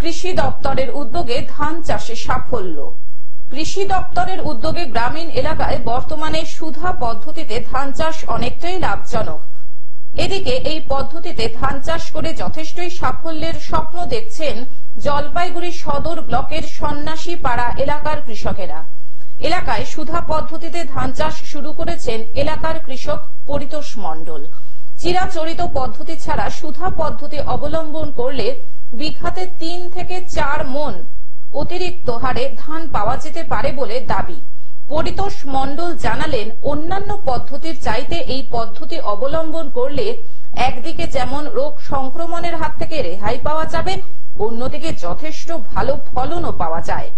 কৃষি দপ্তরের উদ্যোগে ধান চাষে সাফল্য। কৃষি দপ্তরের উদ্যোগে গ্রামীণ এলাকায় বর্তমানে সুধা পদ্ধতিতে ধান চাষ অনেকটাই লাভজনক। এদিকে এই পদ্ধতিতে ধান চাষ করে যথেষ্টই সাফল্যের স্বপ্ন দেখছেন জলপাইগুড়ি সদর ব্লকের সন্ন্যাসী পাড়া এলাকার কৃষকেরা। এলাকায় সুধা পদ্ধতিতে ধান চাষ শুরু করেছেন এলাকার কৃষক পরিতোষ মণ্ডল। চিরাচরিত পদ্ধতি ছাড়া সুধা পদ্ধতি অবলম্বন করলে বিঘাতে ৩ থেকে ৪ মণ অতিরিক্ত হারে ধান পাওয়া যেতে পারে বলে দাবি। পরিতোষ মণ্ডল জানালেন, অন্যান্য পদ্ধতির চাইতে এই পদ্ধতি অবলম্বন করলে একদিকে যেমন রোগ সংক্রমণের হাত থেকে রেহাই পাওয়া যাবে, অন্যদিকে যথেষ্ট ভালো ফলনও পাওয়া যায়।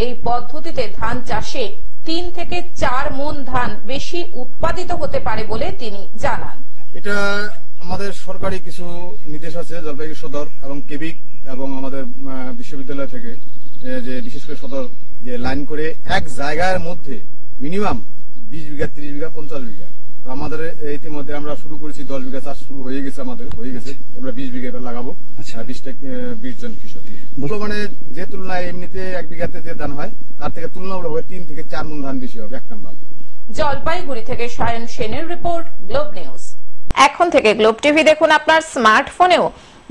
এই পদ্ধতিতে ধান চাষে ৩ থেকে ৪ মণ ধান বেশি উৎপাদিত হতে পারে বলে তিনি জানান। এটা আমাদের সরকারি কিছু নির্দেশ আছে জলপাইগুড়ি সদর এবং কেবিক এবং আমাদের বিশ্ববিদ্যালয় থেকে, যে বিশেষ করে সদর যে লাইন করে এক জায়গার মধ্যে মিনিমাম ২০ বিঘা, ৩০ বিঘা, ৫০ বিঘা। আমাদের ইতিমধ্যে আমরা শুরু করেছি, 10 বিঘা চাষ শুরু হয়ে গেছে, আমাদের হয়ে গেছে। আমরা 20 বিঘা এবার লাগাবো। 20 জন কৃষক মানে যে তুলনায় এমনিতে 1 বিঘাতে যে ধান হয় তার থেকে তুলনামূলকভাবে ৩ থেকে ৪ মণ ধান বেশি হবে এক নাম্বার। জলপাইগুড়ি থেকে সায়ন সেনের রিপোর্ট, গ্লোব নিউজ। এখন থেকে গ্লোব টিভি দেখুন আপনার স্মার্টফোনেও।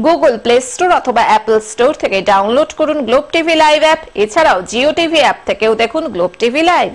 গুগল প্লে স্টোর অথবা অ্যাপল স্টোর থেকে ডাউনলোড করুন গ্লোব টিভি লাইভ অ্যাপ। এছাড়াও জিও টিভি অ্যাপ থেকেও দেখুন গ্লোব টিভি লাইভ।